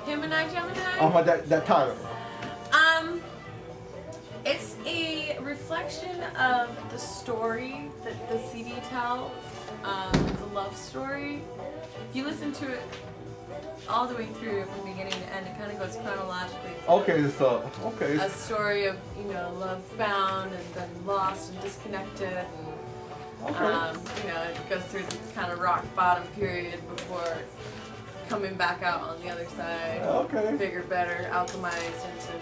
Him and I, Gemini? Oh, that title. It's a reflection of the story that the CD tells. It's a love story. If you listen to it all the way through from beginning to end, it kind of goes chronologically. Okay, so a story of, you know, love found and then lost and disconnected, and you know, it goes through this kind of rock bottom period before coming back out on the other side. Okay. Bigger, better, alchemized into.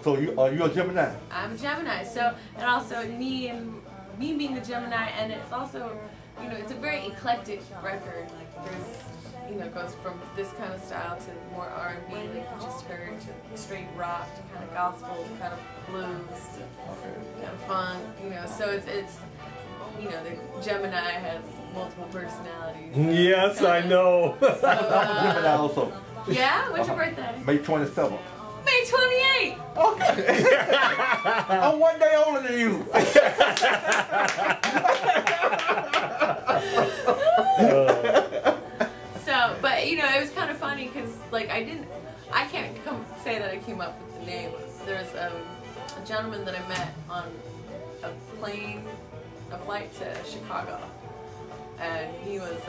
So are you a Gemini? I'm a Gemini. So, and also me being a Gemini, and it's also, you know, it's a very eclectic record. There's, you know, it goes from this kind of style to more R&B, like you just heard, to straight rock, to kind of gospel, to kind of blues, to kind of funk, you know. So it's you know, the Gemini has multiple personalities. Yes, I know. So, Gemini also. Yeah? What's your birthday? May 27th. May 28th! Okay. I'm 1 day older than you. So, but you know, it was kind of funny because, like, I can't say that I came up with the name. There's a gentleman that I met on a flight to Chicago, and he was,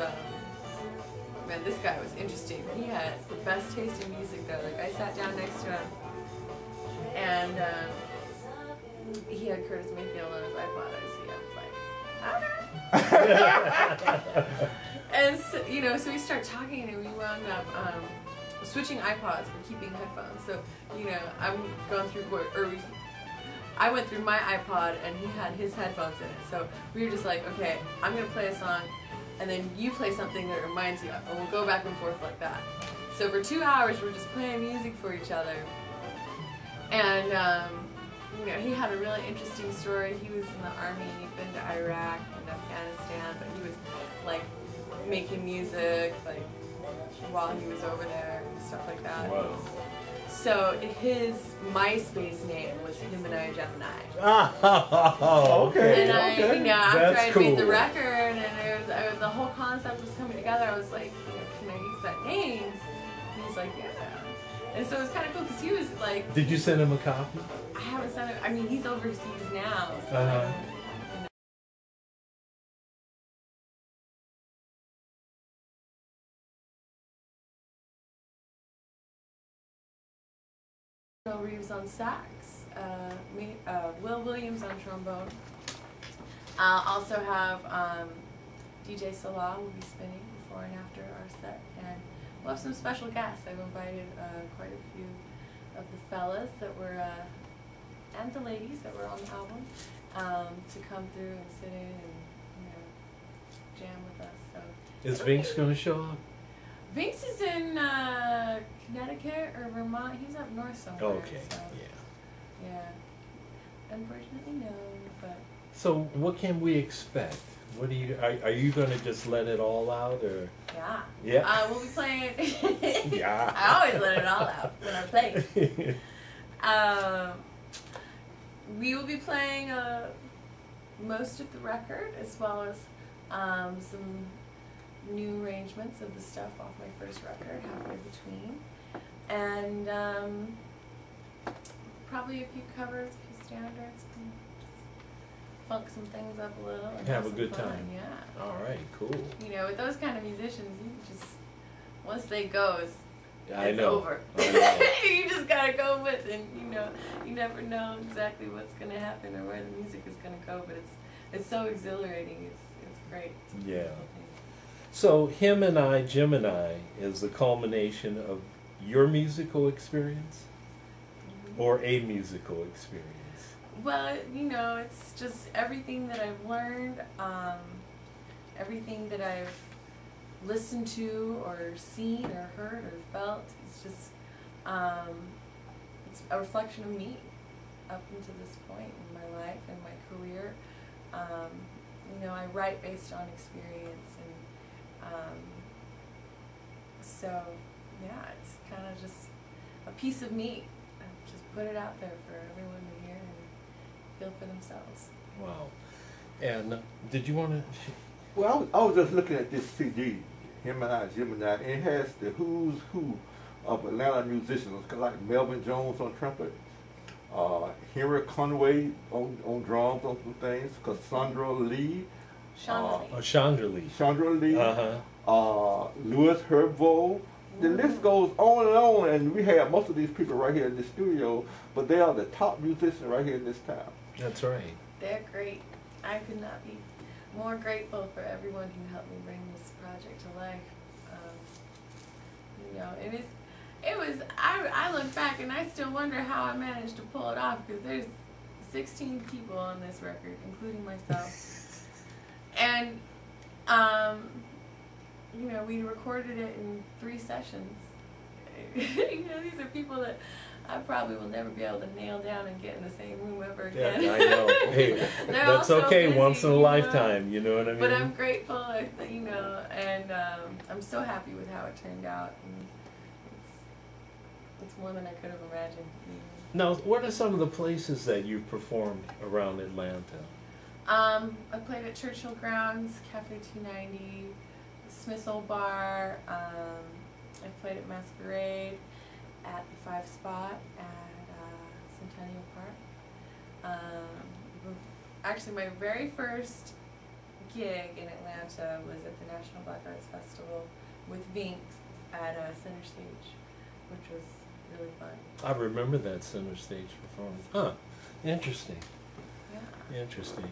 man, this guy was interesting. He had the best taste in music though. Like, I sat down next to him, and he had Curtis Mayfield on his iPod. I see. I was like, okay. And so, you know, so we started talking, and we wound up switching iPods but keeping headphones. So, you know, I'm going through I went through my iPod and he had his headphones in it. So we were just like, okay, I'm gonna play a song, and then you play something that reminds you of, and we'll go back and forth like that. So for 2 hours we're just playing music for each other. And you know, he had a really interesting story. He was in the army, and he'd been to Iraq and Afghanistan, but he was like making music like while he was over there and stuff like that. Wow. So his MySpace name was Him and I, Gemini. Oh, okay. And I, you know, after I made the cool. record and the whole concept was coming together, I was like, you know, can I use that name? And he's like, yeah. And so it was kind of cool because he was like. Did you send him a copy? I haven't sent him. I mean, he's overseas now. So Reeves on sax, Will Williams on trombone. I'll also have DJ Salah will be spinning before and after our set, and we'll have some special guests. I've invited quite a few of the fellas that were, and the ladies that were on the album, to come through and sit in and, you know, jam with us. So is Vince going to show up? Vince is in Connecticut or Vermont. He's up north somewhere. Okay. So, yeah. Unfortunately, no. But so, what can we expect? What do you are you going to just let it all out, or? Yeah. Yeah. We'll be playing. Yeah. I always let it all out when I play. We will be playing most of the record, as well as some new arrangements of the stuff off my first record, halfway between, and probably a few covers, a few standards, and just funk some things up a little and have a some good fun. time. Yeah. All right, cool. You know, with those kind of musicians, you just, once they go, it's over. I know. You just gotta go with it, and you know, you never know exactly what's gonna happen or where the music is gonna go, but it's so exhilarating. It's great. It's Yeah. So, Him and I, Gemini, is the culmination of your musical experience, or a musical experience? Well, you know, it's just everything that I've learned, everything that I've listened to or seen or heard or felt. It's just, it's a reflection of me up until this point in my life and my career. You know, I write based on experience, and so, yeah, it's kind of just a piece of me. I just put it out there for everyone to hear and feel for themselves. Wow. And did you want to? Well, I was just looking at this CD, Him and I, Gemini, and it has the who's who of Atlanta musicians, like Melvin Jones on trumpet, Henry Conway on drums on some things, Cassandra Lee, Chandra Lee, Louis Herbo. The list goes on, and we have most of these people right here in the studio, but they are the top musicians right here in this town. That's right. They're great. I could not be more grateful for everyone who helped me bring this project to life. You know, it was, I look back and I still wonder how I managed to pull it off, because there's 16 people on this record, including myself. And, you know, we recorded it in 3 sessions. You know, these are people that I probably will never be able to nail down and get in the same room ever again. Yeah, I know. Hey, that's okay, busy, once in a lifetime, you know what I mean? But I'm grateful, you know, and I'm so happy with how it turned out. And it's more than I could have imagined. Now, what are some of the places that you've performed around Atlanta? I played at Churchill Grounds, Cafe 290, Smith's Old Bar. I played at Masquerade, at the 5 Spot at Centennial Park. Actually, my very first gig in Atlanta was at the National Black Arts Festival with Vinks at Center Stage, which was really fun. I remember that Center Stage performance. Huh, interesting. Yeah. Interesting.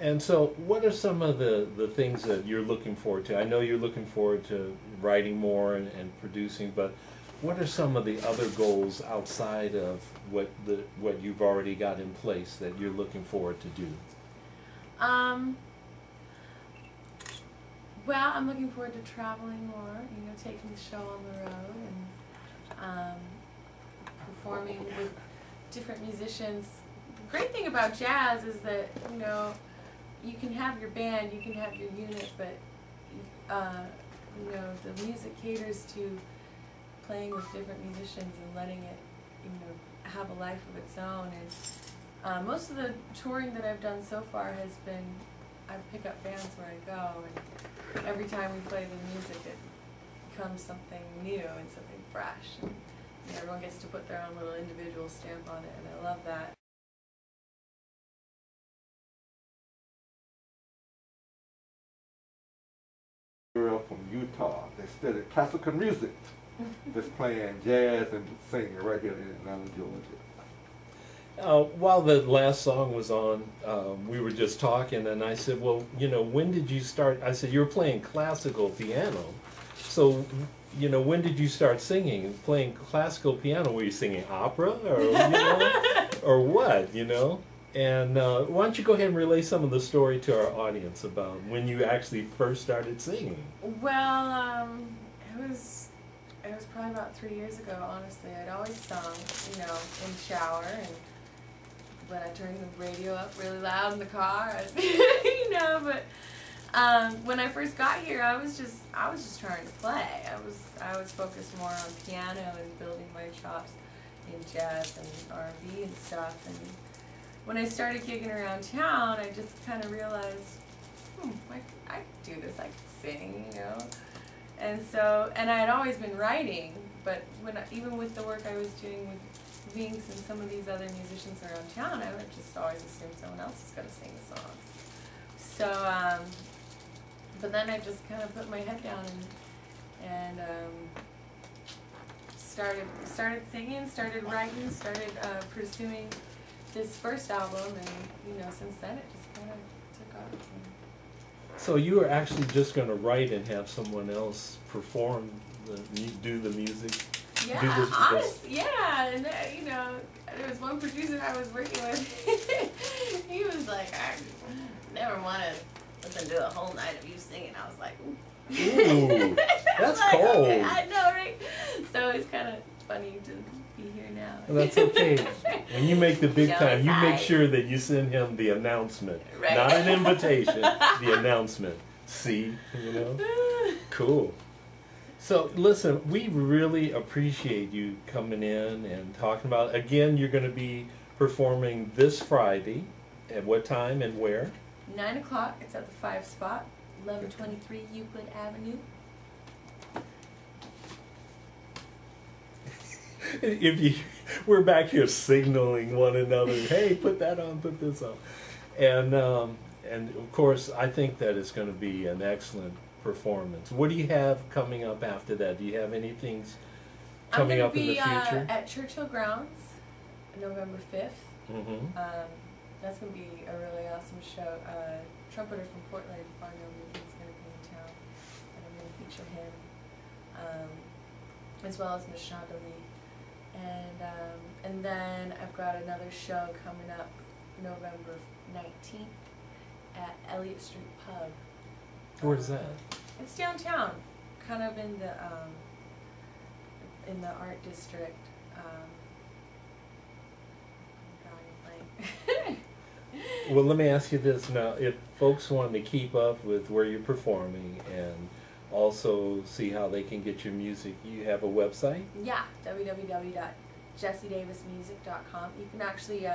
And so, what are some of the things that you're looking forward to? I know you're looking forward to writing more and producing, but what are some of the other goals outside of what you've already got in place that you're looking forward to do? Well, I'm looking forward to traveling more, you know, taking the show on the road and performing with different musicians. The great thing about jazz is that, you know, you can have your band, you can have your unit, but you know, the music caters to playing with different musicians and letting it, you know, have a life of its own. And most of the touring that I've done so far has been, I pick up bands where I go, and every time we play the music, it becomes something new and something fresh. And, you know, everyone gets to put their own little individual stamp on it, and I love that. Girl from Utah that studied classical music, that's playing jazz and singing right here in Atlanta, Georgia. While the last song was on, we were just talking, and I said, well, you know, when did you start? I said, you were playing classical piano. So, you know, when did you start singing? Playing classical piano, were you singing opera, or, you know, or what, you know? And why don't you go ahead and relay some of the story to our audience about when you actually first started singing? Well, it was probably about 3 years ago, honestly. I'd always sung, you know, in the shower, and when I turned the radio up really loud in the car, you know, but when I first got here, I was just trying to play. I was focused more on piano and building my chops in jazz and R&B and stuff. And when I started gigging around town, I just kind of realized, I could do this, I could sing, you know. And so, and I had always been writing, but even with the work I was doing with Vinks and some of these other musicians around town, I would just always assume someone else is going to sing the song. So, but then I just kind of put my head down and started singing, started writing, started pursuing this first album, and you know, since then it just kind of took off. So you were actually just going to write and have someone else perform, do the music? Yeah, yeah, and you know, there was one producer I was working with. He was like, I never want to listen to a whole night of you singing. I was like, ooh, that's like, cold. Okay, I know, right? So it's kind of funny to be here now. Well, that's okay. When you make the big time, you make aside. sure that you send him the announcement, Right. not an invitation. The announcement. See, you know, cool. So listen, we really appreciate you coming in and talking about. Again, you're going to be performing this Friday. At what time and where? 9 o'clock. It's at the 5 Spot, 1123 Euclid Avenue. we're back here signaling one another, hey, put that on, put this on. And of course, I think that it's going to be an excellent performance. What do you have coming up after that? Do you have anything coming up in the future? I'm going to be at Churchill Grounds, November 5th. Mm-hmm. That's going to be a really awesome show. Trumpeter from Portland, Farno, is going to be in town, and I'm going to feature him, as well as Miss Chandelier. And then I've got another show coming up November 19th at Elliott Street Pub. Where's that? It's downtown, kind of in the art district. Well, let me ask you this now. If folks want to keep up with where you're performing and also see how they can get your music, you have a website? Yeah, www.jessiedavismusic.com. You can actually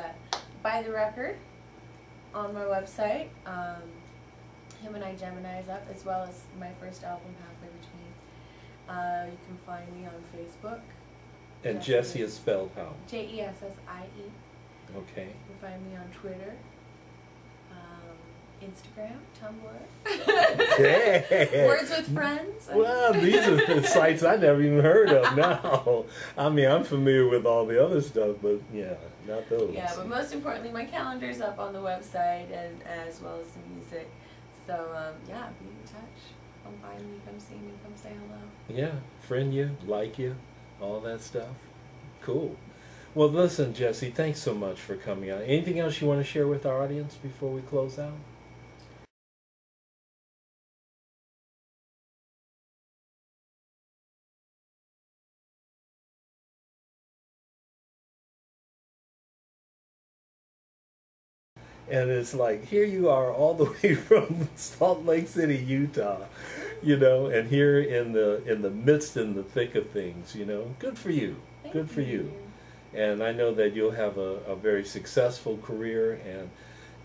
buy the record on my website. Him and I Gemini's up, as well as my first album, Halfway Between. You can find me on Facebook. And Jessie is spelled how? Jessie. Okay. You can find me on Twitter, Instagram, Tumblr, Words with Friends. Well, these are the sites I never even heard of now. I mean, I'm familiar with all the other stuff, but yeah, not those. Yeah, but most importantly, my calendar's up on the website, and as well as the music. So, yeah, be in touch. Come find me, come see me, come say hello. Yeah, friend you, like you, all that stuff. Cool. Well, listen, Jessie, thanks so much for coming out. Anything else you want to share with our audience before we close out? And it's like, here you are all the way from Salt Lake City, Utah, you know, and here in the midst, in the thick of things, you know. Good for you. Good for you. And I know that you'll have a very successful career, and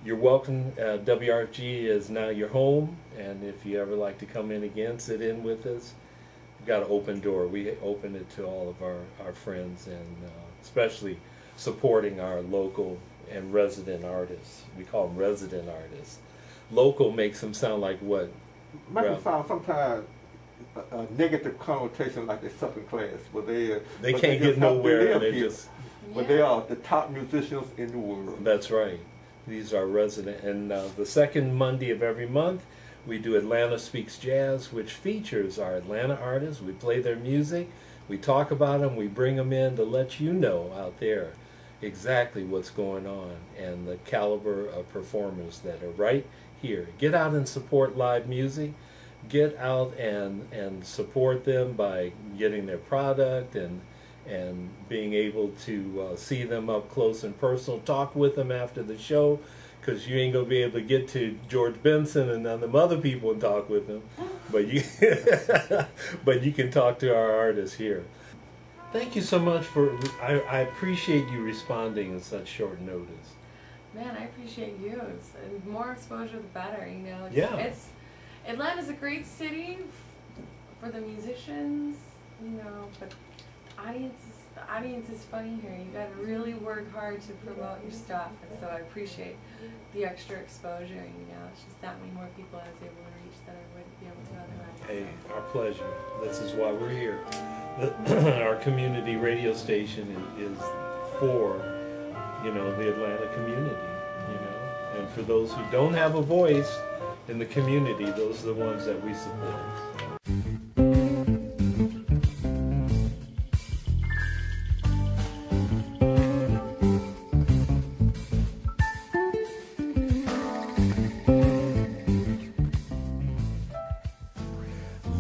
you're welcome. WRFG is now your home, and if you ever like to come in again, sit in with us. We've got an open door. We open it to all of our friends, and especially supporting our local and resident artists. We call them resident artists. Local makes them sound like what? Make them sound sometimes a negative connotation, like they're second class, but they can't get nowhere. They just. But they are the top musicians in the world. That's right. These are resident. And the second Monday of every month, we do Atlanta Speaks Jazz, which features our Atlanta artists. We play their music. We talk about them. We bring them in to let you know out there exactly what's going on and the caliber of performers that are right here. Get out and support live music. Get out and support them by getting their product and being able to see them up close and personal. Talk with them after the show, because you ain't going to be able to get to George Benson and none of them other people and talk with them. But you, but you can talk to our artists here. Thank you so much for, I appreciate you responding in such short notice. Man, I appreciate you. It's, more exposure the better, you know. Atlanta's a great city for the musicians, you know, but the audience is funny here. You got to really work hard to promote your stuff, and so I appreciate the extra exposure. You know, it's just that many more people I was able to reach that I wouldn't be able to otherwise. Hey, our pleasure. This is why we're here. Our community radio station is for, you know, the Atlanta community. You know, and for those who don't have a voice in the community, those are the ones that we support.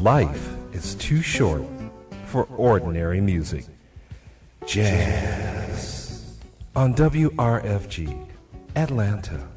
Life is too short for ordinary music. Jazz on WRFG, Atlanta.